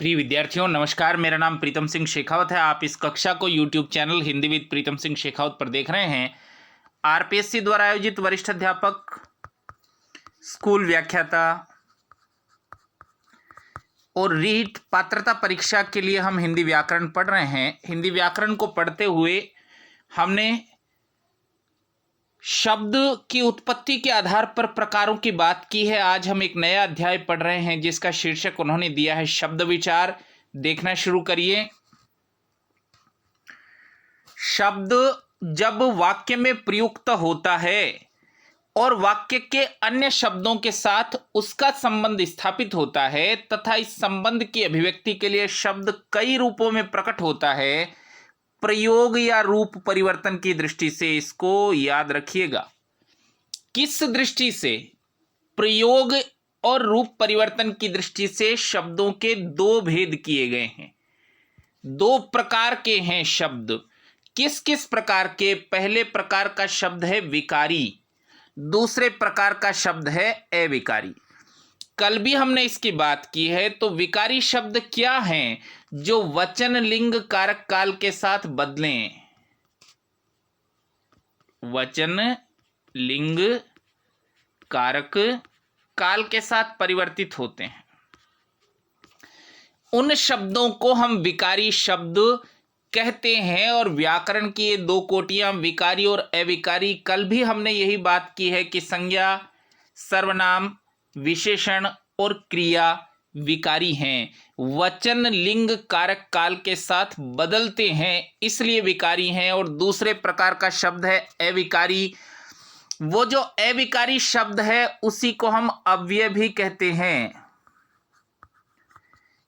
प्रिय विद्यार्थियों नमस्कार। मेरा नाम प्रीतम सिंह शेखावत है। आप इस कक्षा को YouTube channel Hindi with Pritam Singh Shekhawat पर देख रहे हैं। आरपीएससी द्वारा आयोजित वरिष्ठ अध्यापक, स्कूल व्याख्याता और रीट पात्रता परीक्षा के लिए हम हिंदी व्याकरण पढ़ रहे हैं। हिंदी व्याकरण को पढ़ते हुए हमने शब्द की उत्पत्ति के आधार पर प्रकारों की बात की है। आज हम एक नया अध्याय पढ़ रहे हैं जिसका शीर्षक उन्होंने दिया है शब्द विचार। देखना शुरू करिए। शब्द जब वाक्य में प्रयुक्त होता है और वाक्य के अन्य शब्दों के साथ उसका संबंध स्थापित होता है तथा इस संबंध की अभिव्यक्ति के लिए शब्द कई रूपों में प्रकट होता है, प्रयोग या रूप परिवर्तन की दृष्टि से इसको याद रखिएगा। किस दृष्टि से? प्रयोग और रूप परिवर्तन की दृष्टि से शब्दों के दो भेद किए गए हैं। दो प्रकार के हैं शब्द। किस किस प्रकार के? पहले प्रकार का शब्द है विकारी, दूसरे प्रकार का शब्द है अविकारी। कल भी हमने इसकी बात की है। तो विकारी शब्द क्या हैं? जो वचन लिंग कारक काल के साथ बदलें। वचन लिंग कारक काल के साथ परिवर्तित होते हैं, उन शब्दों को हम विकारी शब्द कहते हैं। और व्याकरण की ये दो कोटियां, विकारी और अविकारी। कल भी हमने यही बात की है कि संज्ञा, सर्वनाम, विशेषण और क्रिया विकारी हैं। वचन लिंग कारक काल के साथ बदलते हैं, इसलिए विकारी हैं। और दूसरे प्रकार का शब्द है अविकारी। वो जो अविकारी शब्द है उसी को हम अव्यय भी कहते हैं,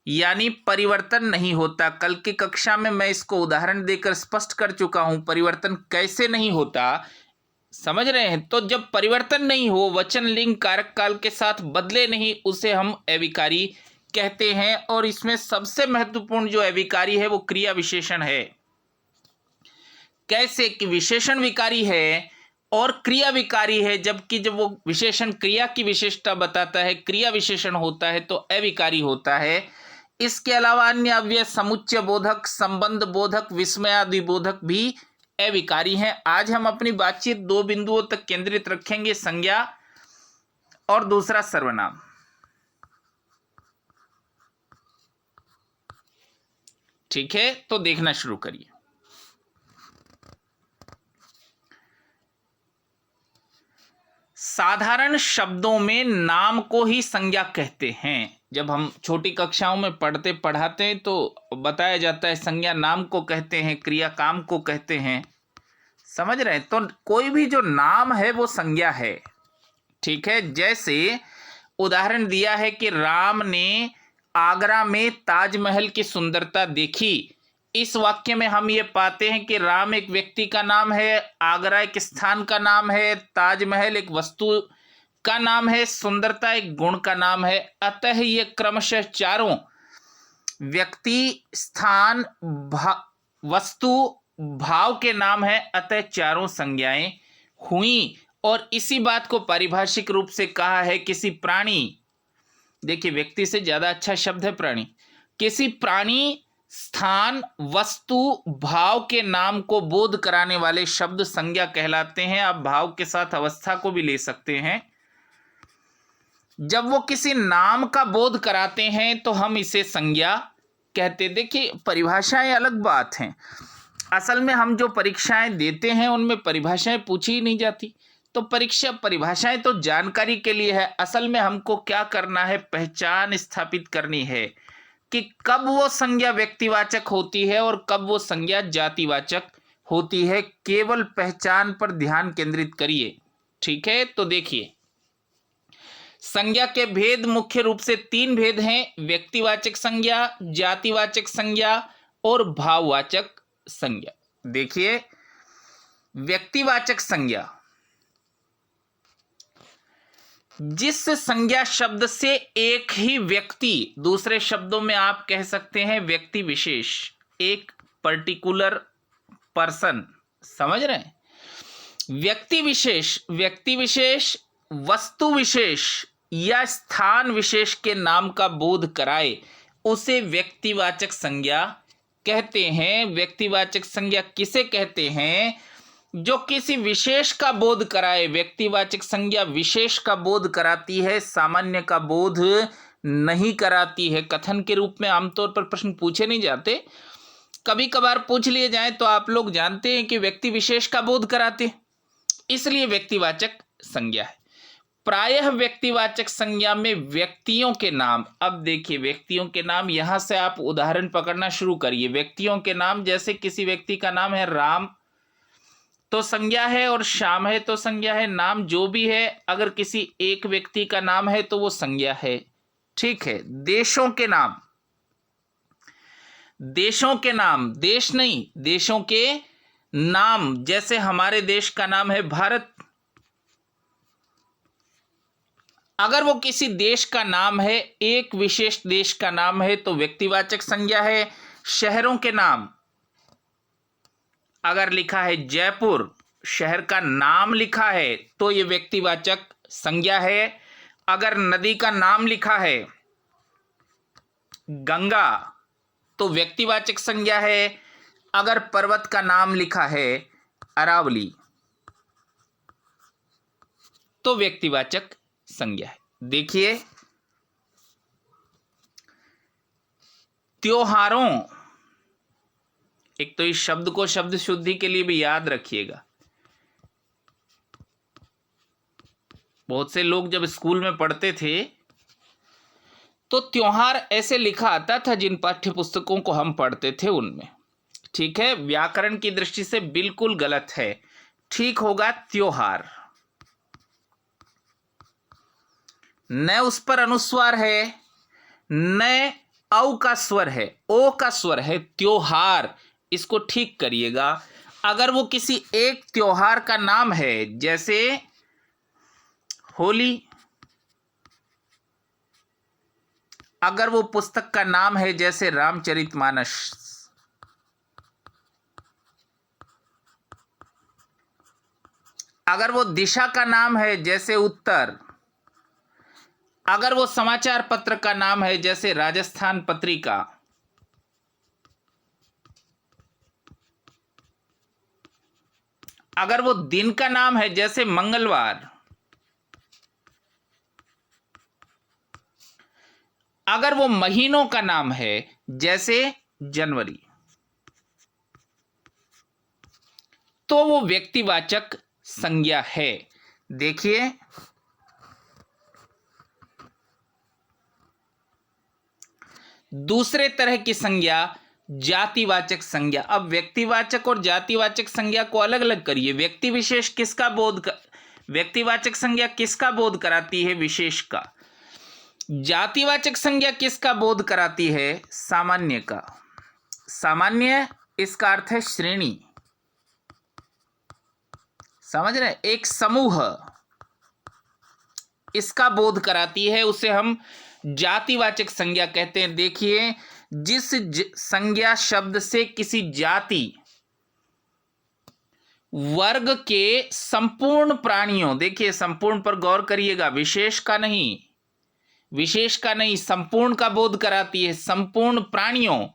यानी परिवर्तन नहीं होता। कल की कक्षा में मैं इसको उदाहरण देकर स्पष्ट कर चुका हूं परिवर्तन कैसे नहीं होता। समझ रहे हैं? तो जब परिवर्तन नहीं हो, वचन लिंग कारक काल के साथ बदले नहीं, उसे हम अविकारी कहते हैं। और इसमें सबसे महत्वपूर्ण जो अविकारी है वो क्रिया विशेषण है। कैसे कि विशेषण विकारी है और क्रिया विकारी है, जबकि जब वो विशेषण क्रिया की विशेषता बताता है, क्रिया विशेषण होता है, तो अविकारी होता है। इसके अलावा अन्य अव्यय समुच्चय बोधक, संबंध बोधक, विस्मयादि बोधक भी अविकारी हैं। आज हम अपनी बातचीत दो बिंदुओं तक केंद्रित रखेंगे, संज्ञा और दूसरा सर्वनाम। ठीक है, तो देखना शुरू करिए। साधारण शब्दों में नाम को ही संज्ञा कहते हैं। जब हम छोटी कक्षाओं में पढ़ाते हैं तो बताया जाता है संज्ञा नाम को कहते हैं, क्रिया काम को कहते हैं। समझ रहे हैं? तो कोई भी जो नाम है वो संज्ञा है। ठीक है, जैसे उदाहरण दिया है कि राम ने आगरा में ताजमहल की सुंदरता देखी। इस वाक्य में हम ये पाते हैं कि राम एक व्यक्ति का नाम है, आगरा एक स्थान का नाम है, ताजमहल एक वस्तु का नाम है, सुंदरता एक गुण का नाम है। अतः ये क्रमशः चारों व्यक्ति, स्थान, वस्तु, भाव के नाम है। अतः चारों संज्ञाएं हुई। और इसी बात को पारिभाषिक रूप से कहा है किसी प्राणी, देखिए व्यक्ति से ज्यादा अच्छा शब्द है प्राणी। किसी प्राणी, स्थान, वस्तु, भाव के नाम को बोध कराने वाले शब्द संज्ञा कहलाते हैं। आप भाव के साथ अवस्था को भी ले सकते हैं। जब वो किसी नाम का बोध कराते हैं तो हम इसे संज्ञा कहते। देखिए परिभाषाएं अलग बात हैं। असल में हम जो परीक्षाएं देते हैं उनमें परिभाषाएं पूछी ही नहीं जाती। तो परिभाषाएं तो जानकारी के लिए है। असल में हमको क्या करना है, पहचान स्थापित करनी है कि कब वो संज्ञा व्यक्तिवाचक होती है और कब वो संज्ञा जातिवाचक होती है। केवल पहचान पर ध्यान केंद्रित करिए। ठीक है, तो देखिए संज्ञा के भेद मुख्य रूप से तीन भेद हैं: व्यक्तिवाचक संज्ञा, जातिवाचक संज्ञा और भाववाचक संज्ञा। देखिए व्यक्तिवाचक संज्ञा, जिस संज्ञा शब्द से एक ही व्यक्ति, दूसरे शब्दों में आप कह सकते हैं व्यक्ति विशेष, एक पर्टिकुलर पर्सन। समझ रहे हैं? व्यक्ति विशेष वस्तु विशेष या स्थान विशेष के नाम का बोध कराए उसे व्यक्तिवाचक संज्ञा कहते हैं। व्यक्तिवाचक संज्ञा किसे कहते हैं? जो किसी विशेष का बोध कराए। व्यक्तिवाचक संज्ञा विशेष का बोध कराती है, सामान्य का बोध नहीं कराती है। कथन के रूप में आमतौर पर प्रश्न पूछे नहीं जाते, कभी कभार पूछ लिए जाए तो आप लोग जानते हैं कि व्यक्ति विशेष का बोध कराते, इसलिए व्यक्तिवाचक संज्ञा है। प्रायः व्यक्तिवाचक संज्ञा में व्यक्तियों के नाम, अब देखिए व्यक्तियों के नाम, यहां से आप उदाहरण पकड़ना शुरू करिए। व्यक्तियों के नाम, जैसे किसी व्यक्ति का नाम है राम तो संज्ञा है, और श्याम है तो संज्ञा है। नाम जो भी है, अगर किसी एक व्यक्ति का नाम है तो वो संज्ञा है, ठीक है। देशों के नाम, देशों के नाम, देश नहीं, देशों के नाम, जैसे हमारे देश का नाम है भारत, अगर वो किसी देश का नाम है, एक विशेष देश का नाम है तो व्यक्तिवाचक संज्ञा है। शहरों के नाम, अगर लिखा है जयपुर, शहर का नाम लिखा है तो ये व्यक्तिवाचक संज्ञा है। अगर नदी का नाम लिखा है गंगा तो व्यक्तिवाचक संज्ञा है। अगर पर्वत का नाम लिखा है अरावली तो व्यक्तिवाचक संज्ञा है। देखिए त्योहारों, एक तो इस शब्द को शब्द शुद्धि के लिए भी याद रखिएगा। बहुत से लोग जब स्कूल में पढ़ते थे तो त्योहार ऐसे लिखा आता था जिन पाठ्य पुस्तकों को हम पढ़ते थे उनमें, ठीक है। व्याकरण की दृष्टि से बिल्कुल गलत है, ठीक होगा त्योहार। न उस पर अनुस्वार है, न औ का स्वर है, ओ का स्वर है, त्योहार, इसको ठीक करिएगा। अगर वो किसी एक त्योहार का नाम है, जैसे होली, अगर वो पुस्तक का नाम है जैसे रामचरितमानस, अगर वो दिशा का नाम है जैसे उत्तर, अगर वो समाचार पत्र का नाम है जैसे राजस्थान पत्रिका, अगर वो दिन का नाम है जैसे मंगलवार, अगर वो महीनों का नाम है जैसे जनवरी, तो वो व्यक्तिवाचक संज्ञा है। देखिए दूसरे तरह की संज्ञा जातिवाचक संज्ञा। अब व्यक्तिवाचक और जातिवाचक संज्ञा को अलग अलग करिए। व्यक्ति विशेष किसका बोध व्यक्तिवाचक संज्ञा किसका बोध कराती है? विशेष का। जातिवाचक संज्ञा किसका बोध कराती है? सामान्य का। सामान्य इसका अर्थ है श्रेणी, समझ रहे? एक समूह इसका बोध कराती है, उसे हम जातिवाचक संज्ञा कहते हैं। देखिए जिस संज्ञा शब्द से किसी जाति वर्ग के संपूर्ण प्राणियों, देखिए संपूर्ण पर गौर करिएगा, विशेष का नहीं, विशेष का नहीं, संपूर्ण का बोध कराती है। संपूर्ण प्राणियों,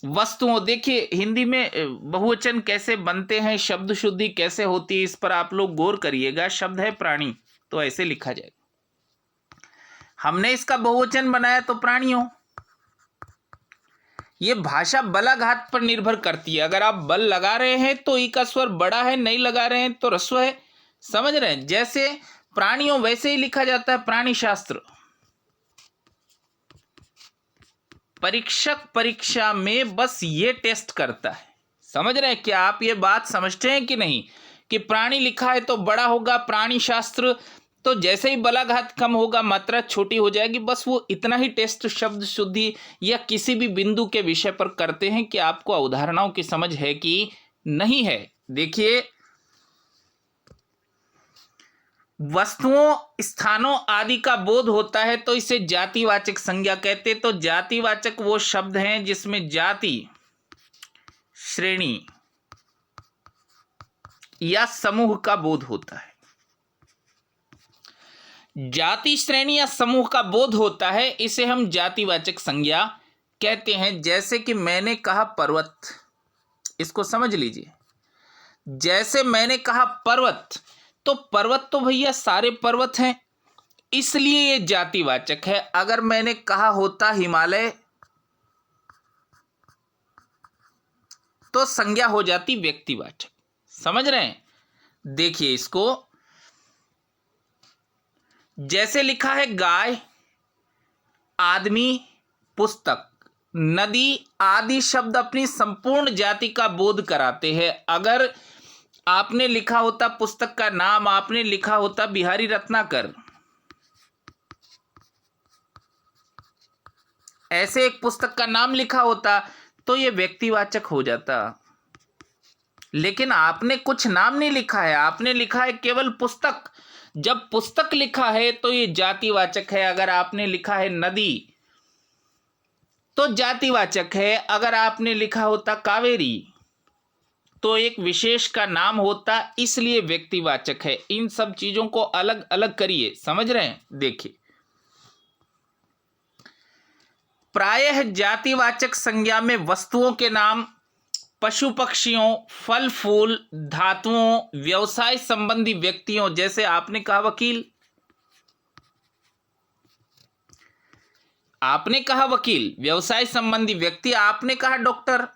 वस्तुओं, देखिए हिंदी में बहुवचन कैसे बनते हैं, शब्द शुद्धि कैसे होती है, इस पर आप लोग गौर करिएगा। शब्द है प्राणी तो ऐसे लिखा जाएगा, हमने इसका बहुवचन बनाया तो प्राणियों। ये भाषा बलाघात पर निर्भर करती है। अगर आप बल लगा रहे हैं तो ई का स्वर बड़ा है, नहीं लगा रहे हैं तो ह्रस्व है, समझ रहे हैं? जैसे प्राणियों वैसे ही लिखा जाता है प्राणी शास्त्र। परीक्षक परीक्षा में बस ये टेस्ट करता है, समझ रहे हैं? क्या आप ये बात समझते हैं कि नहीं कि प्राणी लिखा है तो बड़ा होगा, प्राणी शास्त्र तो जैसे ही बलाघात कम होगा मात्रा छोटी हो जाएगी। बस वो इतना ही टेस्ट शब्द शुद्धि या किसी भी बिंदु के विषय पर करते हैं कि आपको अवधारणाओं की समझ है कि नहीं है। देखिए वस्तुओं, स्थानों आदि का बोध होता है तो इसे जातिवाचक संज्ञा कहते। तो जातिवाचक वो शब्द हैं जिसमें जाति, श्रेणी या समूह का बोध होता है। जाति, श्रेणी या समूह का बोध होता है, इसे हम जातिवाचक संज्ञा कहते हैं जैसे कि मैंने कहा पर्वत, इसको समझ लीजिए। जैसे मैंने कहा पर्वत, तो पर्वत तो भैया सारे पर्वत हैं, इसलिए ये जातिवाचक है। अगर मैंने कहा होता हिमालय तो संज्ञा हो जाती व्यक्तिवाचक। समझ रहे हैं? देखिए इसको, जैसे लिखा है गाय, आदमी, पुस्तक, नदी आदि शब्द अपनी संपूर्ण जाति का बोध कराते हैं। अगर आपने लिखा होता पुस्तक का नाम, आपने लिखा होता बिहारी रत्नाकर, ऐसे एक पुस्तक का नाम लिखा होता तो ये व्यक्तिवाचक हो जाता। लेकिन आपने कुछ नाम नहीं लिखा है, आपने लिखा है केवल पुस्तक। जब पुस्तक लिखा है तो ये जातिवाचक है। अगर आपने लिखा है नदी तो जातिवाचक है। अगर आपने लिखा होता कावेरी तो एक विशेष का नाम होता, इसलिए व्यक्तिवाचक है। इन सब चीजों को अलग अलग करिए। समझ रहे हैं? देखिए, प्रायः जातिवाचक संज्ञा में वस्तुओं के नाम, पशु पक्षियों, फल फूल, धातुओं, व्यवसाय संबंधी व्यक्तियों, जैसे आपने कहा वकील, आपने कहा वकील, व्यवसाय संबंधी व्यक्ति आपने कहा डॉक्टर।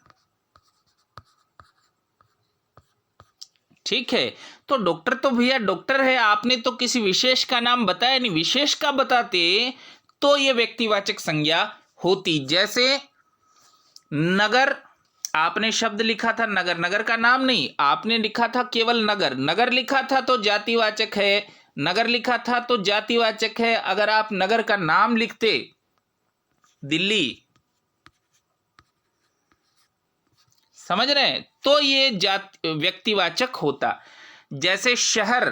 ठीक है, तो डॉक्टर तो भैया डॉक्टर है, आपने तो किसी विशेष का नाम बताया नहीं। विशेष का बताते तो ये व्यक्तिवाचक संज्ञा होती। जैसे नगर, आपने शब्द लिखा था नगर, नगर का नाम नहीं, आपने लिखा था केवल नगर, नगर लिखा था तो जातिवाचक है। नगर लिखा था तो जातिवाचक है। अगर आप नगर का नाम लिखते दिल्ली, समझ रहे हैं, तो ये व्यक्तिवाचक होता। जैसे शहर,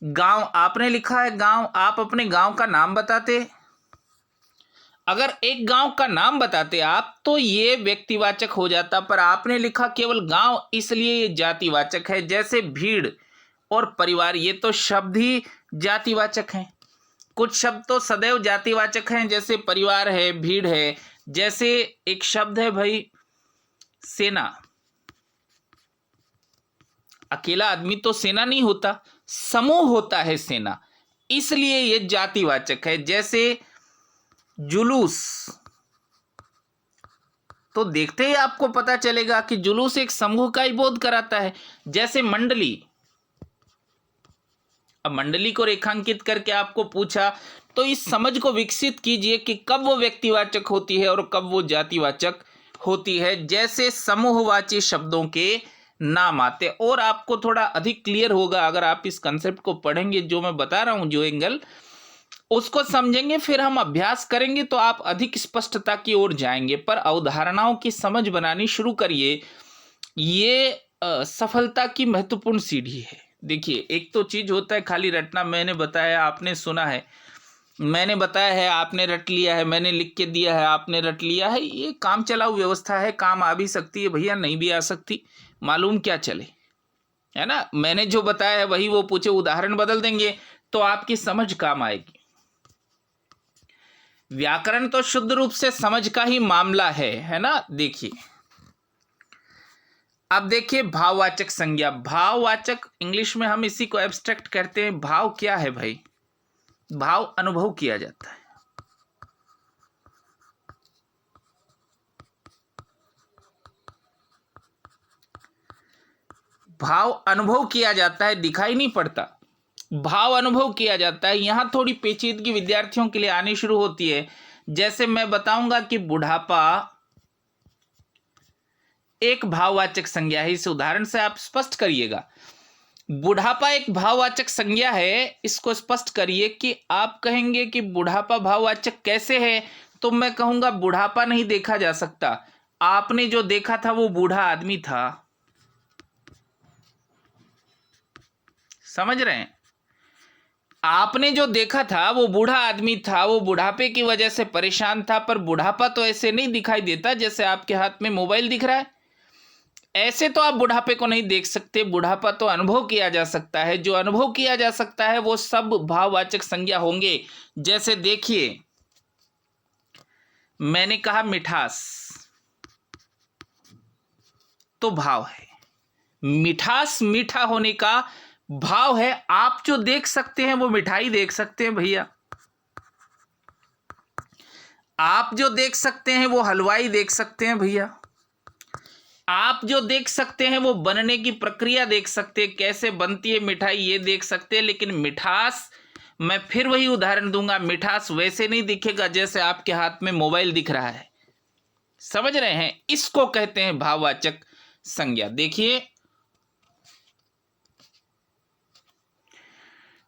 गांव, आपने लिखा है गांव, आप अपने गांव का नाम बताते, अगर एक गांव का नाम बताते आप तो ये व्यक्तिवाचक हो जाता, पर आपने लिखा केवल गांव, इसलिए ये जातिवाचक है। जैसे भीड़ और परिवार, ये तो शब्द ही जातिवाचक हैं। कुछ शब्द तो सदैव जातिवाचक हैं, जैसे परिवार है, भीड़ है। जैसे एक शब्द है भाई सेना, अकेला आदमी तो सेना नहीं होता, समूह होता है सेना, इसलिए ये जातिवाचक है। जैसे जुलूस, तो देखते ही आपको पता चलेगा कि जुलूस एक समूह का ही बोध कराता है। जैसे मंडली, अब मंडली को रेखांकित करके आपको पूछा तो इस समझ को विकसित कीजिए कि कब वो व्यक्तिवाचक होती है और कब वो जातिवाचक होती है। जैसे समूहवाची शब्दों के नाम आते, और आपको थोड़ा अधिक क्लियर होगा अगर आप इस कंसेप्ट को पढ़ेंगे, जो मैं बता रहा हूं, जो एंगल उसको समझेंगे, फिर हम अभ्यास करेंगे तो आप अधिक स्पष्टता की ओर जाएंगे। पर अवधारणाओं की समझ बनानी शुरू करिए, ये सफलता की महत्वपूर्ण सीढ़ी है। देखिए, एक तो चीज होता है खाली रटना, मैंने बताया आपने सुना है, मैंने बताया है आपने रट लिया है, मैंने लिख के दिया है आपने रट लिया है, ये काम चलाऊ व्यवस्था है। काम आ भी सकती है भैया, नहीं भी आ सकती, मालूम क्या चले, है ना। मैंने जो बताया है वही वो पूछे, उदाहरण बदल देंगे तो आपकी समझ काम आएगी। व्याकरण तो शुद्ध रूप से समझ का ही मामला है ना। देखिए, अब देखिए भाववाचक संज्ञा। भाववाचक इंग्लिश में हम इसी को एब्स्ट्रैक्ट कहते हैं। भाव क्या है भाई? भाव अनुभव किया जाता है। भाव अनुभव किया जाता है, दिखाई नहीं पड़ता। भाव अनुभव किया जाता है। यहां थोड़ी पेचीदगी विद्यार्थियों के लिए आनी शुरू होती है। जैसे मैं बताऊंगा कि बुढ़ापा एक भाववाचक संज्ञा है, इस उदाहरण से आप स्पष्ट करिएगा। बुढ़ापा एक भाववाचक संज्ञा है, इसको स्पष्ट करिए कि आप कहेंगे कि बुढ़ापा भाववाचक कैसे है, तो मैं कहूंगा बुढ़ापा नहीं देखा जा सकता, आपने जो देखा था वो बूढ़ा आदमी था। समझ रहे हैं? आपने जो देखा था वो बूढ़ा आदमी था, वो बुढ़ापे की वजह से परेशान था, पर बुढ़ापा तो ऐसे नहीं दिखाई देता जैसे आपके हाथ में मोबाइल दिख रहा है। ऐसे तो आप बुढ़ापे को नहीं देख सकते। बुढ़ापा तो अनुभव किया जा सकता है, जो अनुभव किया जा सकता है वो सब भाववाचक संज्ञा होंगे। जैसे देखिए, मैंने कहा मिठास, तो भाव है। मिठास मीठा होने का भाव है। आप जो देख सकते हैं वो मिठाई देख सकते हैं भैया, आप जो देख सकते हैं वो हलवाई देख सकते हैं भैया, आप जो देख सकते हैं वो बनने की प्रक्रिया देख सकते हैं, कैसे बनती है मिठाई ये देख सकते हैं। लेकिन मिठास, मैं फिर वही उदाहरण दूंगा, मिठास वैसे नहीं दिखेगा जैसे आपके हाथ में मोबाइल दिख रहा है। समझ रहे हैं? इसको कहते हैं भाववाचक संज्ञा। देखिए,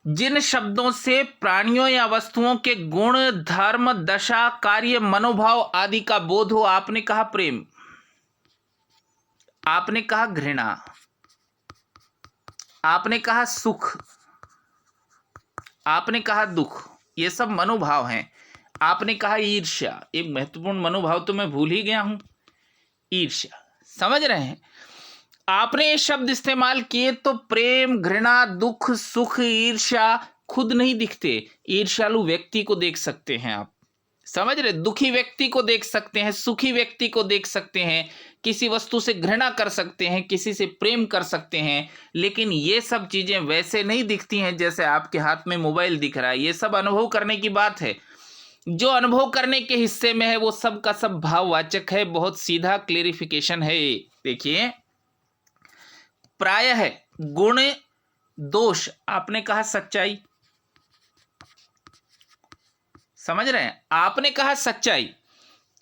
जिन शब्दों से प्राणियों या वस्तुओं के गुण, धर्म, दशा, कार्य, मनोभाव आदि का बोध हो। आपने कहा प्रेम, आपने कहा घृणा, आपने कहा सुख, आपने कहा दुख, ये सब मनोभाव हैं। आपने कहा ईर्ष्या, एक महत्वपूर्ण मनोभाव तो मैं भूल ही गया हूं, ईर्ष्या। समझ रहे हैं? आपने ये शब्द इस्तेमाल किए तो प्रेम, घृणा, दुख, सुख, ईर्ष्या खुद नहीं दिखते। ईर्ष्यालु व्यक्ति को देख सकते हैं आप, समझ रहे? दुखी व्यक्ति को देख सकते हैं, सुखी व्यक्ति को देख सकते हैं, किसी वस्तु से घृणा कर सकते हैं, किसी से प्रेम कर सकते हैं। लेकिन ये सब चीजें वैसे नहीं दिखती हैं जैसे आपके हाथ में मोबाइल दिख रहा है। ये सब अनुभव करने की बात है। जो अनुभव करने के हिस्से में है वो सब का सब भाववाचक है। बहुत सीधा क्लेरिफिकेशन है। देखिए, प्रायः है गुण, दोष, आपने कहा सच्चाई, समझ रहे हैं? आपने कहा सच्चाई,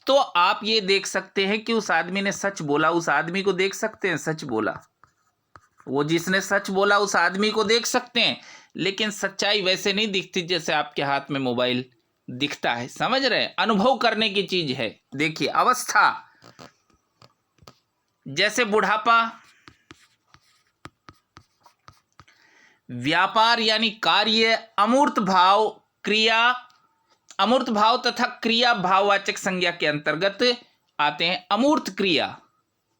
तो आप ये देख सकते हैं कि उस आदमी ने सच बोला, उस आदमी को देख सकते हैं सच बोला, वो जिसने सच बोला उस आदमी को देख सकते हैं। लेकिन सच्चाई वैसे नहीं दिखती जैसे आपके हाथ में मोबाइल दिखता है। समझ रहे हैं? अनुभव करने की चीज है। देखिए, अवस्था, जैसे बुढ़ापा, व्यापार यानी कार्य, अमूर्त भाव, क्रिया, अमूर्त भाव तथा क्रिया भाववाचक संज्ञा के अंतर्गत आते हैं। अमूर्त क्रिया,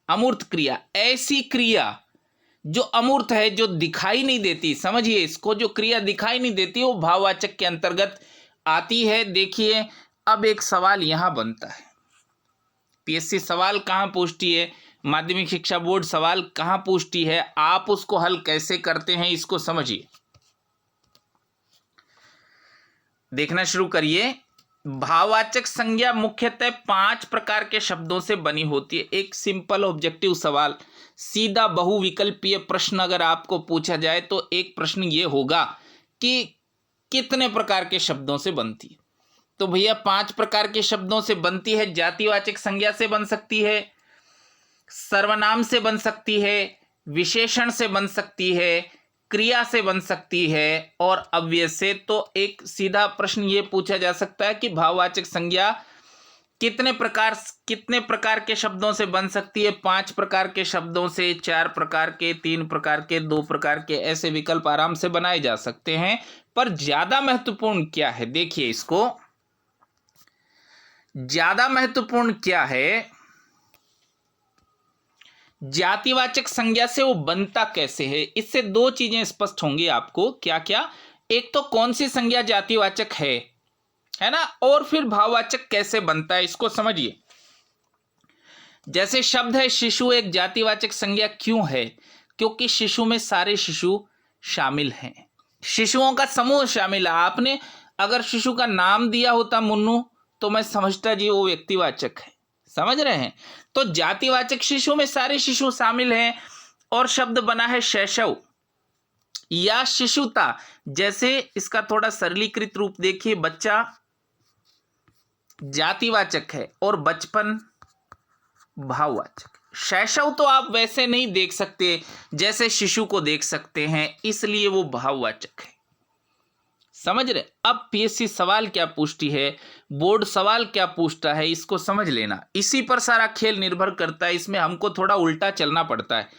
अमूर्त क्रिया ऐसी क्रिया जो अमूर्त है, जो दिखाई नहीं देती, समझिए इसको, जो क्रिया दिखाई नहीं देती वो भाववाचक के अंतर्गत आती है। देखिए, अब एक सवाल यहां बनता है, पीएससी सवाल कहां पूछती है, माध्यमिक शिक्षा बोर्ड सवाल कहां पूछती है, आप उसको हल कैसे करते हैं इसको समझिए। देखना शुरू करिए। भाववाचक संज्ञा मुख्यतः 5 प्रकार के शब्दों से बनी होती है। एक सिंपल ऑब्जेक्टिव सवाल, सीधा बहुविकल्पीय प्रश्न अगर आपको पूछा जाए तो एक प्रश्न ये होगा कि कितने प्रकार के शब्दों से बनती है? तो भैया 5 प्रकार के शब्दों से बनती है। जातिवाचक संज्ञा से बन सकती है, सर्वनाम से बन सकती है, विशेषण से बन सकती है, क्रिया से बन सकती है और अव्यय से। तो एक सीधा प्रश्न ये पूछा जा सकता है कि भाववाचक संज्ञा कितने प्रकार के शब्दों से बन सकती है? 5 प्रकार के शब्दों से, 4 प्रकार के, 3 प्रकार के, 2 प्रकार के, ऐसे विकल्प आराम से बनाए जा सकते हैं। पर ज्यादा महत्वपूर्ण क्या है, देखिए इसको, ज्यादा महत्वपूर्ण क्या है, जातिवाचक संज्ञा से वो बनता कैसे है। इससे 2 चीजें स्पष्ट होंगी आपको। क्या क्या? एक तो कौन सी संज्ञा जातिवाचक है ना, और फिर भाववाचक कैसे बनता है, इसको समझिए। जैसे शब्द है शिशु, एक जातिवाचक संज्ञा क्यों है? क्योंकि शिशु में सारे शिशु शामिल हैं, शिशुओं का समूह शामिल है। आपने अगर शिशु का नाम दिया होता मुन्नू तो मैं समझता जी वो व्यक्तिवाचक है। समझ रहे हैं? तो जातिवाचक शिशु में सारे शिशु शामिल हैं। और शब्द बना है शैशव या शिशुता। जैसे इसका थोड़ा सरलीकृत रूप देखिए, बच्चा जातिवाचक है और बचपन भाववाचक। शैशव तो आप वैसे नहीं देख सकते जैसे शिशु को देख सकते हैं, इसलिए वो भाववाचक है। समझ रहे? अब पीएससी सवाल क्या पूछती है, बोर्ड सवाल क्या पूछता है, इसको समझ लेना। इसी पर सारा खेल निर्भर करता है। इसमें हमको थोड़ा उल्टा चलना पड़ता है।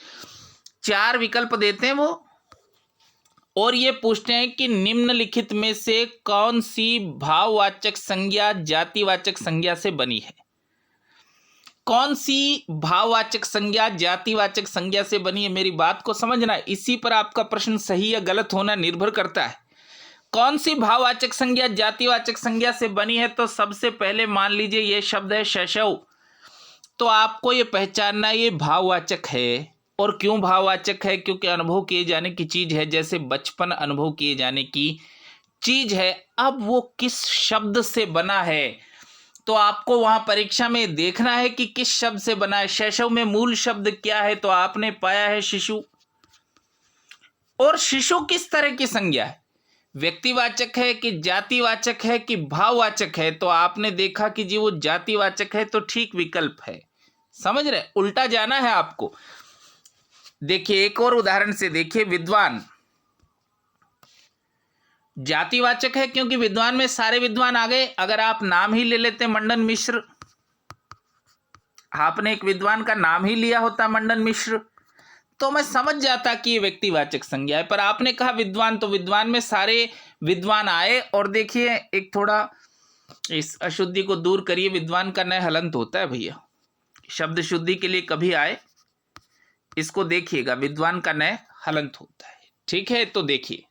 4 विकल्प देते हैं वो, और ये पूछते हैं कि निम्नलिखित में से कौन सी भाववाचक संज्ञा जातिवाचक संज्ञा से बनी है। कौन सी भाववाचक संज्ञा जातिवाचक संज्ञा से बनी है, मेरी बात को समझना। इसी पर आपका प्रश्न सही या गलत होना निर्भर करता है। कौन सी भाववाचक संज्ञा जातिवाचक संज्ञा से बनी है? तो सबसे पहले मान लीजिए ये शब्द है शैशव, तो आपको ये पहचानना ये भाववाचक है। और क्यों भाववाचक है? क्योंकि अनुभव किए जाने की चीज है, जैसे बचपन अनुभव किए जाने की चीज है। अब वो किस शब्द से बना है, तो आपको वहां परीक्षा में देखना है कि किस शब्द से बना है। शैशव में मूल शब्द क्या है? तो आपने पाया है शिशु। और शिशु किस तरह की संज्ञा है? व्यक्तिवाचक है कि जातिवाचक है कि भाववाचक है? तो आपने देखा कि जी वो जातिवाचक है, तो ठीक विकल्प है। समझ रहे? उल्टा जाना है आपको। देखिए एक और उदाहरण से देखिए, विद्वान जातिवाचक है क्योंकि विद्वान में सारे विद्वान आ गए। अगर आप नाम ही ले लेते मंडन मिश्र, आपने एक विद्वान का नाम ही लिया होता मंडन मिश्र, तो मैं समझ जाता कि ये व्यक्तिवाचक संज्ञा है। पर आपने कहा विद्वान, तो विद्वान में सारे विद्वान आए। और देखिए एक थोड़ा इस अशुद्धि को दूर करिए, विद्वान का नय हलंत होता है भैया, शब्द शुद्धि के लिए कभी आए इसको देखिएगा, विद्वान का नय हलंत होता है। ठीक है, तो देखिए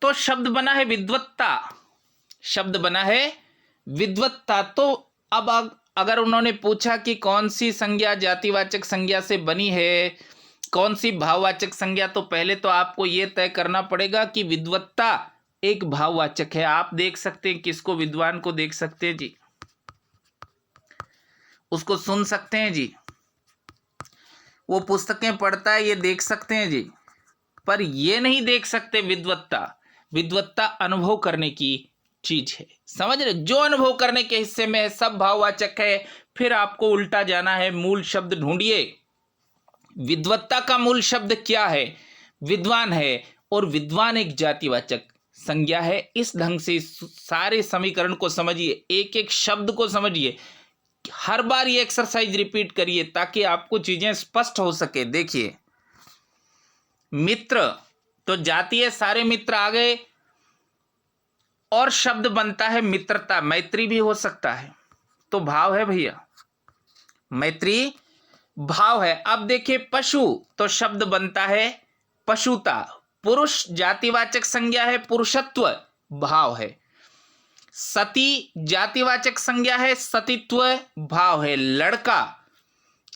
तो शब्द बना है विद्वत्ता, शब्द बना है विद्वत्ता। तो अब अगर उन्होंने पूछा कि कौन सी संज्ञा जातिवाचक संज्ञा से बनी है, कौन सी भाववाचक संज्ञा, तो पहले तो आपको यह तय करना पड़ेगा कि विद्वत्ता एक भाववाचक है। आप देख सकते हैं किसको? विद्वान को देख सकते हैं जी, उसको सुन सकते हैं जी, वो पुस्तकें पढ़ता है ये देख सकते हैं जी, पर ये नहीं देख सकते विद्वत्ता। विद्वत्ता अनुभव करने की चीज है। समझ रहे? जो अनुभव करने के हिस्से में है सब भाववाचक है। फिर आपको उल्टा जाना है, मूल शब्द ढूंढिए। विद्वत्ता का मूल शब्द क्या है? विद्वान है, और विद्वान एक जातिवाचक संज्ञा है। इस ढंग से सारे समीकरण को समझिए, एक एक शब्द को समझिए, हर बार ये एक्सरसाइज रिपीट करिए ताकि आपको चीजें स्पष्ट हो सके। देखिए मित्र, तो जाति है, सारे मित्र आ गए, और शब्द बनता है मित्रता, मैत्री भी हो सकता है, तो भाव है भैया, मैत्री भाव है। अब देखिए पशु, तो शब्द बनता है पशुता, पुरुष जातिवाचक संज्ञा है, पुरुषत्व भाव है। सती जातिवाचक संज्ञा है, सतीत्व भाव है। लड़का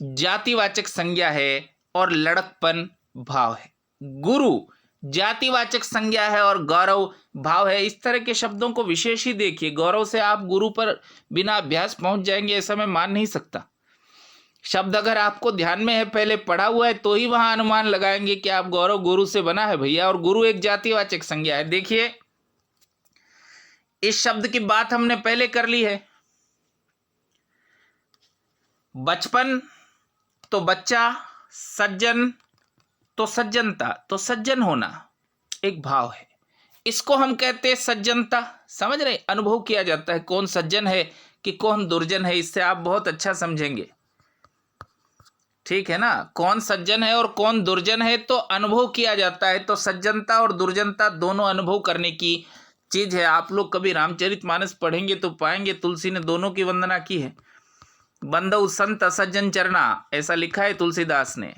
जातिवाचक संज्ञा है और लड़कपन भाव है। गुरु जातिवाचक संज्ञा है और गौरव भाव है। इस तरह के शब्दों को विशेष ही देखिए, गौरव से आप गुरु पर बिना अभ्यास पहुंच जाएंगे ऐसा मैं मान नहीं सकता। शब्द अगर आपको ध्यान में है, पहले पढ़ा हुआ है, तो ही वहां अनुमान लगाएंगे कि आप गौरव गुरु से बना है भैया, और गुरु एक जातिवाचक संज्ञा है। देखिए इस शब्द की बात हमने पहले कर ली है। बचपन तो बच्चा, सज्जन तो सज्जनता, तो सज्जन होना एक भाव है, इसको हम कहते हैं सज्जनता। समझ रहे? अनुभव किया जाता है कौन सज्जन है कि कौन दुर्जन है, इससे आप बहुत अच्छा समझेंगे। ठीक है ना? कौन सज्जन है और कौन दुर्जन है तो अनुभव किया जाता है। तो सज्जनता और दुर्जनता दोनों अनुभव करने की चीज है। आप लोग कभी रामचरितमानस पढ़ेंगे तो पाएंगे तुलसी ने दोनों की वंदना की है। बंदौ संत असज्जन चरना, ऐसा लिखा है तुलसीदास ने।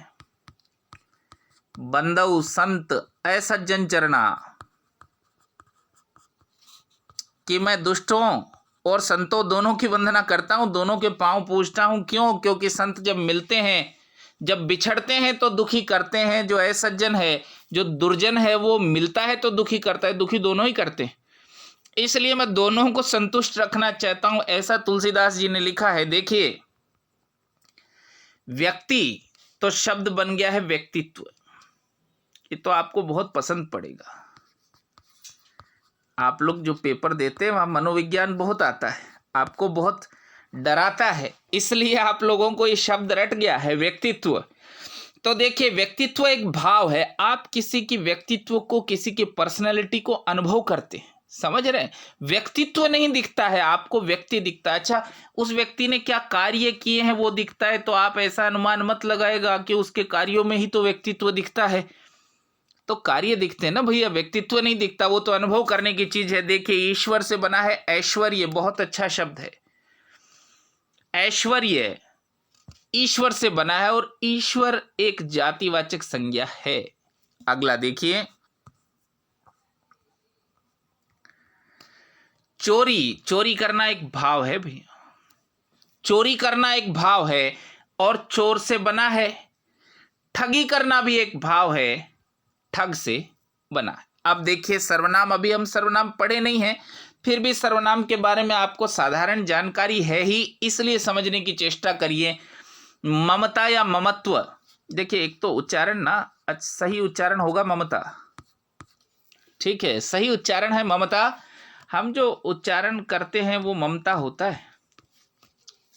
बंदौ संत असज्जन चरना, कि मैं दुष्टों और संतों दोनों की वंदना करता हूं, दोनों के पांव पूजता हूं। क्यों? क्योंकि संत जब मिलते हैं, जब बिछड़ते हैं तो दुखी करते हैं। जो असज्जन है, जो दुर्जन है, वो मिलता है तो दुखी करता है, दुखी दोनों ही करते हैं। इसलिए मैं दोनों को संतुष्ट रखना चाहता हूं, ऐसा तुलसीदास जी ने लिखा है। देखिए व्यक्ति, तो शब्द बन गया है व्यक्तित्व। ये तो आपको बहुत पसंद पड़ेगा। आप लोग जो पेपर देते हैं वहाँ मनोविज्ञान बहुत आता है, आपको बहुत डराता है, इसलिए आप लोगों को ये शब्द रट गया है व्यक्तित्व। तो देखिए व्यक्तित्व एक भाव है। आप किसी की व्यक्तित्व को, किसी की पर्सनैलिटी को अनुभव करते हैं। समझ रहे हैं? व्यक्तित्व नहीं दिखता है आपको, व्यक्ति दिखता है। अच्छा, उस व्यक्ति ने क्या कार्य किए हैं वो दिखता है, तो आप ऐसा अनुमान मत लगाएगा कि उसके कार्यों में ही तो व्यक्तित्व दिखता है। तो कार्य दिखते हैं ना भैया, व्यक्तित्व नहीं दिखता, वो तो अनुभव करने की चीज है। देखिए ईश्वर से बना है ऐश्वर्य, बहुत अच्छा शब्द है। ऐश्वर्य ईश्वर से बना है, और ईश्वर एक जातिवाचक संज्ञा है। अगला देखिए, चोरी, चोरी करना एक भाव है भैया, चोरी करना एक भाव है और चोर से बना है। ठगी करना भी एक भाव है, ठग से बना है। अब देखिए सर्वनाम, अभी हम सर्वनाम पढ़े नहीं हैं, फिर भी सर्वनाम के बारे में आपको साधारण जानकारी है ही, इसलिए समझने की चेष्टा करिए। ममता या ममत्व, देखिए एक तो उच्चारण ना, सही उच्चारण होगा ममता, ठीक है, सही उच्चारण है ममता। हम जो उच्चारण करते हैं वो ममता होता है,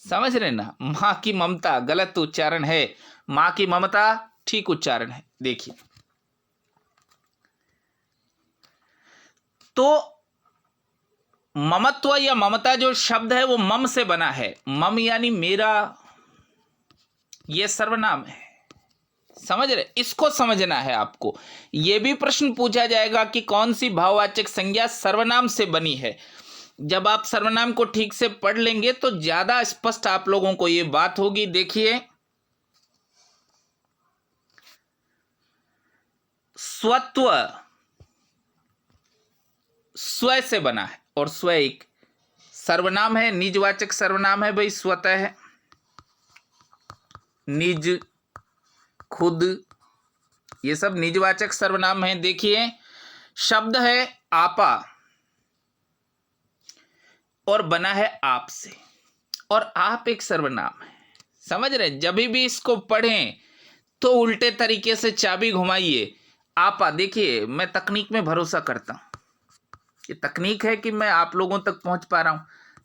समझ रहे ना। माँ की ममता गलत उच्चारण है, माँ की ममता ठीक उच्चारण है। देखिए तो ममत्व या ममता जो शब्द है वो मम से बना है, मम यानी मेरा, ये सर्वनाम है, समझ रहे, इसको समझना है आपको। यह भी प्रश्न पूछा जाएगा कि कौन सी भाववाचक संज्ञा सर्वनाम से बनी है। जब आप सर्वनाम को ठीक से पढ़ लेंगे तो ज्यादा स्पष्ट आप लोगों को यह बात होगी। देखिए स्वत्व, स्व से बना है और स्व एक सर्वनाम है, निजवाचक सर्वनाम है भाई, स्वतः है, निज, खुद, ये सब निजवाचक सर्वनाम है। देखिए शब्द है आपा और बना है आप से, और आप एक सर्वनाम है, समझ रहे। जब भी इसको पढ़ें तो उल्टे तरीके से चाबी घुमाइए। आपा, देखिए मैं तकनीक में भरोसा करता हूं, ये तकनीक है कि मैं आप लोगों तक पहुंच पा रहा हूं,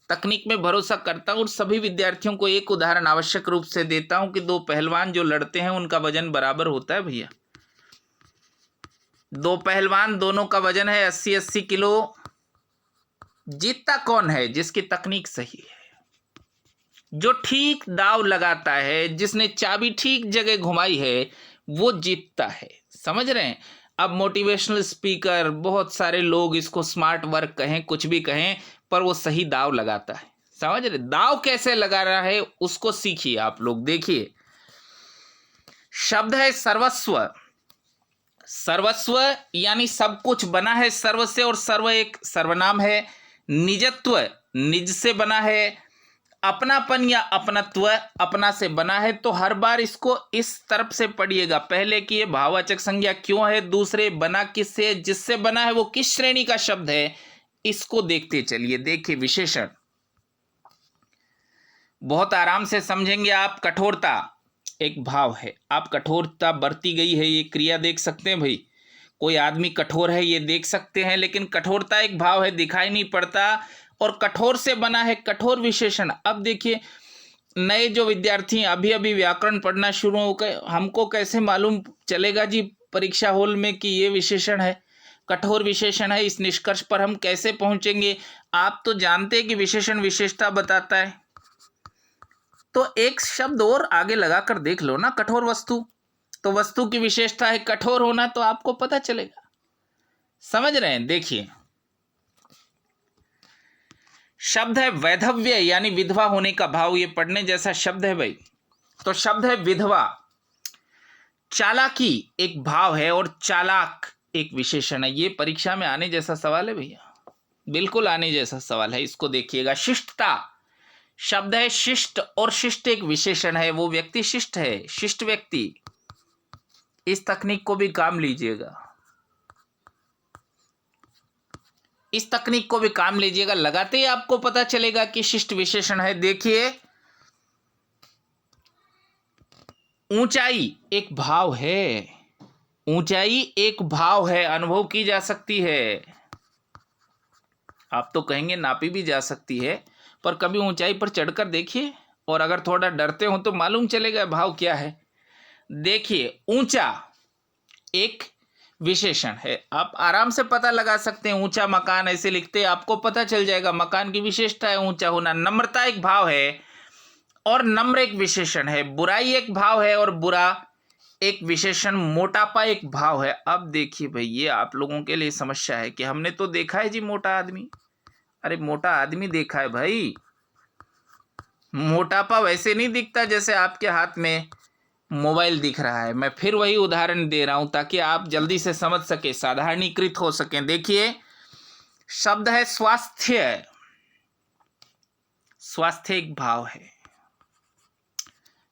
तकनीक में भरोसा करता हूं। और सभी विद्यार्थियों को एक उदाहरण आवश्यक रूप से देता हूं कि दो पहलवान जो लड़ते हैं उनका वजन बराबर होता है भैया, दो पहलवान दोनों का वजन है 80-80 किलो, जीतता कौन है? जिसकी तकनीक सही है, जो ठीक दाव लगाता है, जिसने चाबी ठीक जगह घुमाई है, वो जीतता है, समझ रहे हैं। अब मोटिवेशनल स्पीकर, बहुत सारे लोग इसको स्मार्ट वर्क कहें, कुछ भी कहें, पर वो सही दाव लगाता है, समझ रहे। दाव कैसे लगा रहा है उसको सीखिए आप लोग। देखिए शब्द है सर्वस्व, सर्वस्व यानी सब कुछ बना है सर्व से, और सर्व एक सर्वनाम है। निजत्व, निज से बना है। अपनापन या अपनत्व, अपना से बना है। तो हर बार इसको इस तरफ से पढ़िएगा, पहले कि ये भाववाचक संज्ञा क्यों है, दूसरे बना किससे, जिससे बना है वो किस श्रेणी का शब्द है, इसको देखते चलिए। देखिए विशेषण बहुत आराम से समझेंगे आप। कठोरता एक भाव है, आप कठोरता बरती गई है, ये क्रिया देख सकते हैं भाई, कोई आदमी कठोर है ये देख सकते हैं, लेकिन कठोरता एक भाव है, दिखाई नहीं पड़ता, और कठोर से बना है कठोर विशेषण। अब देखिए नए जो विद्यार्थी अभी अभी व्याकरण पढ़ना शुरू हो गए, हमको कैसे मालूम चलेगा जी परीक्षा हॉल में कि ये विशेषण है, कठोर विशेषण है, इस निष्कर्ष पर हम कैसे पहुंचेंगे? आप तो जानते हैं कि विशेषण विशेषता बताता है, तो एक शब्द और आगे लगाकर देख लो ना, कठोर वस्तु, तो वस्तु की विशेषता है कठोर होना, तो आपको पता चलेगा, समझ रहे हैं। देखिए शब्द है वैधव्य यानी विधवा होने का भाव, ये पढ़ने जैसा शब्द है भाई। तो शब्द है विधवा। चालाकी एक भाव है और चालाक एक विशेषण है, ये परीक्षा में आने जैसा सवाल है भैया, बिल्कुल आने जैसा सवाल है, इसको देखिएगा। शिष्टता शब्द है शिष्ट, और शिष्ट एक विशेषण है, वो व्यक्ति शिष्ट है, शिष्ट व्यक्ति। इस तकनीक को भी काम लीजिएगा, इस तकनीक को भी काम लीजिएगा, लगाते ही आपको पता चलेगा कि शिष्ट विशेषण है। देखिए ऊंचाई एक भाव है, ऊंचाई एक भाव है, अनुभव की जा सकती है, आप तो कहेंगे नापी भी जा सकती है, पर कभी ऊंचाई पर चढ़कर देखिए, और अगर थोड़ा डरते हो तो मालूम चलेगा भाव क्या है। देखिए ऊंचा एक विशेषण है, आप आराम से पता लगा सकते हैं, ऊंचा मकान ऐसे लिखते हैं, आपको पता चल जाएगा मकान की विशेषता है ऊंचा होना। नम्रता एक भाव है और नम्र एक विशेषण है। बुराई एक भाव है और बुरा एक विशेषण। मोटापा एक भाव है। अब देखिए भाई ये आप लोगों के लिए समस्या है कि हमने तो देखा है जी मोटा आदमी, अरे मोटा आदमी देखा है भाई, मोटापा वैसे नहीं दिखता जैसे आपके हाथ में मोबाइल दिख रहा है। मैं फिर वही उदाहरण दे रहा हूं ताकि आप जल्दी से समझ सके, साधारणीकृत हो सकें। देखिए, शब्द है स्वास्थ्य। स्वास्थ्य एक भाव है,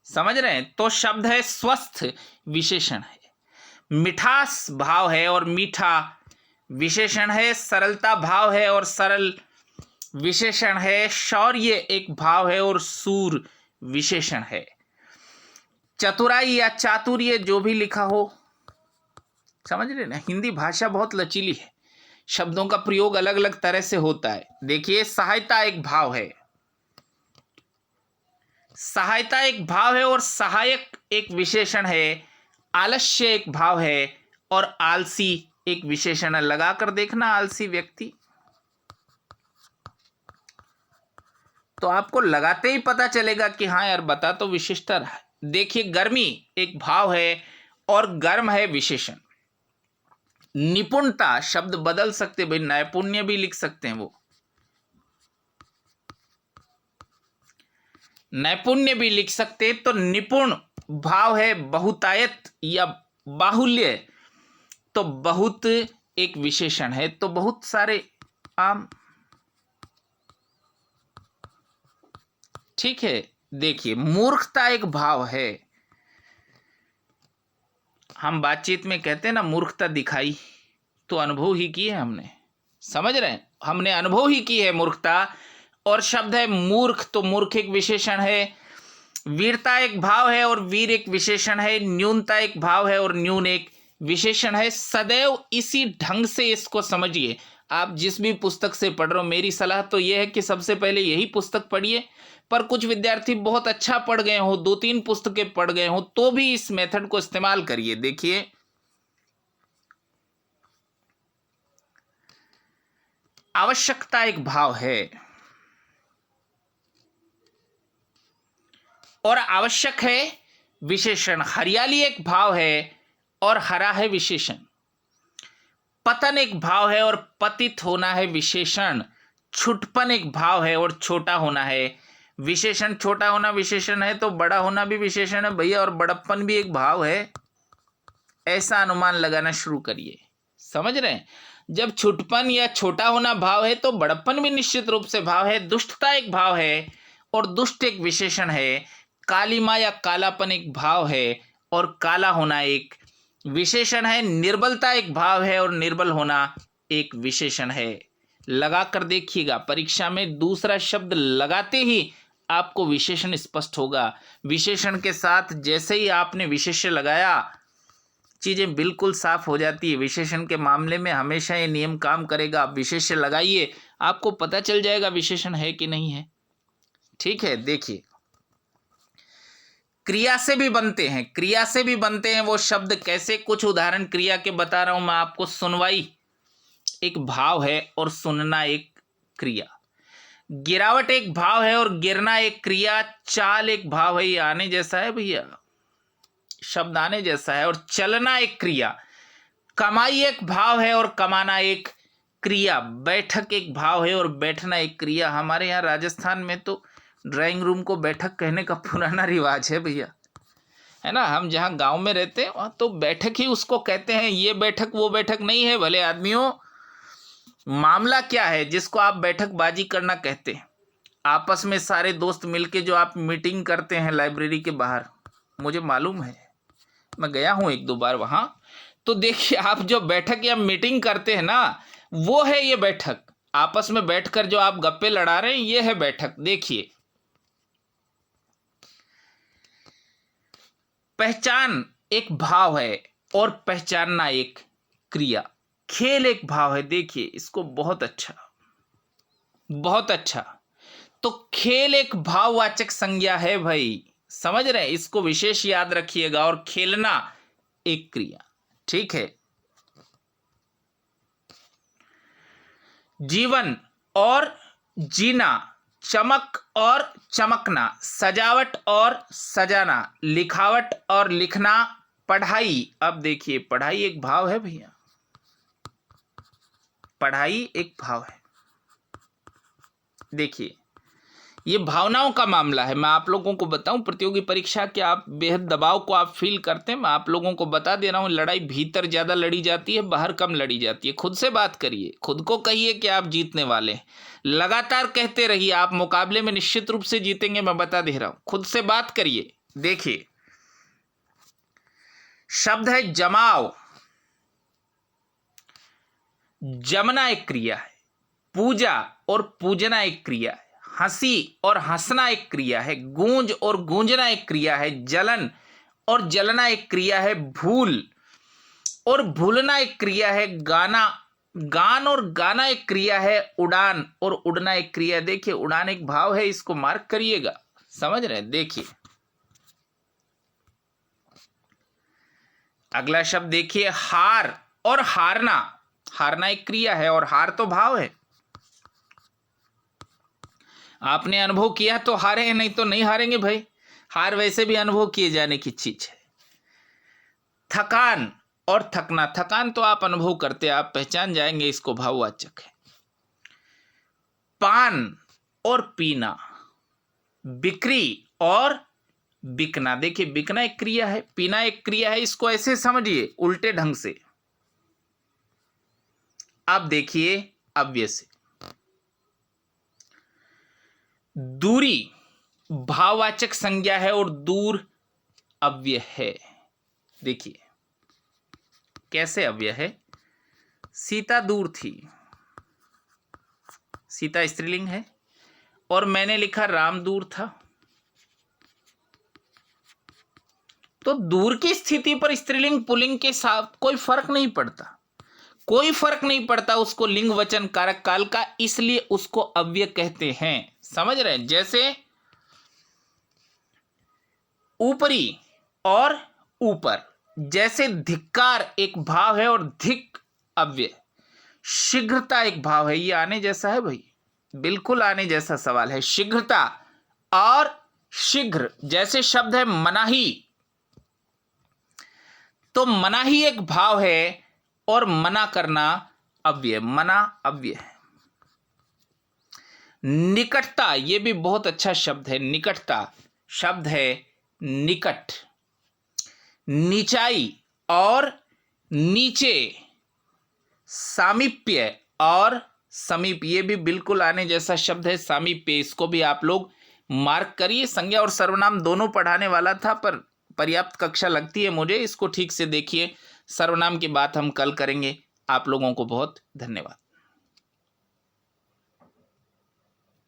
समझ रहे हैं? तो शब्द है स्वस्थ, विशेषण है। मिठास भाव है और मीठा विशेषण है। सरलता भाव है और सरल विशेषण है। शौर्य एक भाव है और सूर विशेषण है। चतुराई या चातुर्य जो भी लिखा हो, समझ रहे ना? हिंदी भाषा बहुत लचीली है, शब्दों का प्रयोग अलग अलग तरह से होता है। देखिए, सहायता एक भाव है। सहायता एक भाव है और सहायक एक विशेषण है। आलस्य एक भाव है और आलसी एक विशेषण है। लगाकर देखना आलसी व्यक्ति, तो आपको लगाते ही पता चलेगा कि हाँ यार, बता तो विशेषता रहा है। देखिए, गर्मी एक भाव है और गर्म है विशेषण। निपुणता शब्द बदल सकते भाई, नैपुण्य भी लिख सकते हैं, वो नैपुण्य भी लिख सकते। तो निपुण भाव है। बहुतायत या बाहुल्य, तो बहुत एक विशेषण है। तो बहुत सारे आम, ठीक है। देखिए, मूर्खता एक भाव है। हम बातचीत में कहते हैं ना, मूर्खता दिखाई, तो अनुभव ही की है हमने, समझ रहे हैं? हमने अनुभव ही की है मूर्खता। और शब्द है मूर्ख, तो मूर्ख एक विशेषण है। वीरता एक भाव है और वीर एक विशेषण है। न्यूनता एक भाव है और न्यून एक विशेषण है। सदैव इसी ढंग से इसको समझिए। आप जिस भी पुस्तक से पढ़ रहे हो, मेरी सलाह तो यह है कि सबसे पहले यही पुस्तक पढ़िए। पर कुछ विद्यार्थी बहुत अच्छा पढ़ गए हो, 2-3 पुस्तकें पढ़ गए हो, तो भी इस मेथड को इस्तेमाल करिए। देखिए, आवश्यकता एक भाव है और आवश्यक है विशेषण। हरियाली एक भाव है और हरा है विशेषण। पतन एक भाव है और पतित होना है विशेषण। छुटपन एक भाव है और छोटा होना है विशेषण। छोटा होना विशेषण है तो बड़ा होना भी विशेषण है भैया, और बड़प्पन भी एक भाव है। ऐसा अनुमान लगाना शुरू करिए, समझ रहे हैं? जब छुटपन या छोटा होना भाव है तो बड़प्पन भी निश्चित रूप से भाव है। दुष्टता एक भाव है और दुष्ट एक विशेषण है। कालिमा या कालापन एक भाव है और काला होना एक विशेषण है। निर्बलता एक भाव है और निर्बल होना एक विशेषण है। लगा कर देखिएगा, परीक्षा में दूसरा शब्द लगाते ही आपको विशेषण स्पष्ट होगा। विशेषण के साथ जैसे ही आपने विशेष्य लगाया, चीज़ें बिल्कुल साफ हो जाती है। विशेषण के मामले में हमेशा ये नियम काम करेगा। आप विशेष्य लगाइए, आपको पता चल जाएगा विशेषण है कि नहीं है। ठीक है, देखिए, क्रिया से भी बनते हैं, क्रिया से भी बनते हैं वो शब्द। कैसे? कुछ उदाहरण क्रिया के बता रहा हूं मैं आपको। सुनवाई एक भाव है और सुनना एक क्रिया। गिरावट एक भाव है और गिरना एक क्रिया। चाल एक भाव है, ये आने जैसा है भैया, शब्द आने जैसा है। और चलना एक क्रिया। कमाई एक भाव है और कमाना एक क्रिया। बैठक एक भाव है और बैठना एक क्रिया। हमारे यहाँ राजस्थान में तो ड्राइंग रूम को बैठक कहने का पुराना रिवाज है भैया, है ना? हम जहाँ गांव में रहते हैं वहाँ तो बैठक ही उसको कहते हैं। ये बैठक वो बैठक नहीं है भले आदमियों। मामला क्या है जिसको आप बैठकबाजी करना कहते हैं? आपस में सारे दोस्त मिलके जो आप मीटिंग करते हैं लाइब्रेरी के बाहर, मुझे मालूम है, मैं गया हूँ 1-2 बार वहाँ। तो देखिए, आप जो बैठक या मीटिंग करते हैं ना, वो है ये बैठक। आपस में बैठकर जो आप गप्पे लड़ा रहे हैं, ये है बैठक। देखिए, पहचान एक भाव है और पहचानना एक क्रिया। खेल एक भाव है। देखिए, इसको बहुत अच्छा, बहुत अच्छा। तो खेल एक भाववाचक संज्ञा है भाई, समझ रहे हैं? इसको विशेष याद रखिएगा। और खेलना एक क्रिया, ठीक है। जीवन और जीना, चमक और चमकना, सजावट और सजाना, लिखावट और लिखना, पढ़ाई। अब देखिए, पढ़ाई एक भाव है भैया, पढ़ाई एक भाव है। देखिए, ये भावनाओं का मामला है। मैं आप लोगों को बताऊं, प्रतियोगी परीक्षा के आप बेहद दबाव को आप फील करते हैं। मैं आप लोगों को बता दे रहा हूं, लड़ाई भीतर ज़्यादा लड़ी जाती है, बाहर कम लड़ी जाती है। खुद से बात करिए, खुद को कहिए कि आप जीतने वाले हैं। लगातार कहते रहिए, आप मुकाबले में निश्चित रूप से जीतेंगे, मैं बता दे रहा हूं। खुद से बात करिए। देखिए, शब्द है जमाव। जमना एक क्रिया है, पूजा और पूजना एक क्रिया है, हंसी और हंसना एक क्रिया है, गूंज और गूंजना एक क्रिया है, जलन और जलना एक क्रिया है, भूल और भूलना एक क्रिया है, गाना गान और गाना एक क्रिया है, उड़ान और उड़ना एक क्रिया है। देखिए, उड़ान एक भाव है, इसको मार्क करिएगा। समझ रहे हैं? देखिए अगला शब्द देखिए, हार और हारना। हारना एक क्रिया है और हार तो भाव है। आपने अनुभव किया तो हारे हैं, नहीं तो नहीं हारेंगे भाई। हार वैसे भी अनुभव किए जाने की चीज है। थकान और थकना। थकान तो आप अनुभव करते, आप पहचान जाएंगे, इसको भाववाचक है। पान और पीना। बिक्री और बिकना। देखिए, बिकना एक क्रिया है, पीना एक क्रिया है। इसको ऐसे समझिए उल्टे ढंग से। अब देखिए अव्यय से। दूरी भाववाचक संज्ञा है और दूर अव्यय है। देखिए कैसे अव्यय है। सीता दूर थी, सीता स्त्रीलिंग है, और मैंने लिखा राम दूर था। तो दूर की स्थिति पर स्त्रीलिंग पुल्लिंग के साथ कोई फर्क नहीं पड़ता, कोई फर्क नहीं पड़ता उसको लिंग वचन कारक काल का, इसलिए उसको अव्यय कहते हैं। समझ रहे हैं? जैसे ऊपरी और ऊपर, जैसे धिक्कार एक भाव है और धिक अव्यय। शीघ्रता एक भाव है, ये आने जैसा है भाई, बिल्कुल आने जैसा सवाल है। शीघ्रता और शीघ्र, जैसे शब्द है मनाही, तो मनाही एक भाव है और मना करना अव्यय, मना अव्यय है। निकटता, ये भी बहुत अच्छा शब्द है। निकटता शब्द है निकट। नीचाई और नीचे, सामीप्य और समीप, ये भी बिल्कुल आने जैसा शब्द है, सामीप्य। इसको भी आप लोग मार्क करिए। संज्ञा और सर्वनाम दोनों पढ़ाने वाला था, पर पर्याप्त कक्षा लगती है मुझे, इसको ठीक से देखिए। सर्वनाम की बात हम कल करेंगे। आप लोगों को बहुत धन्यवाद।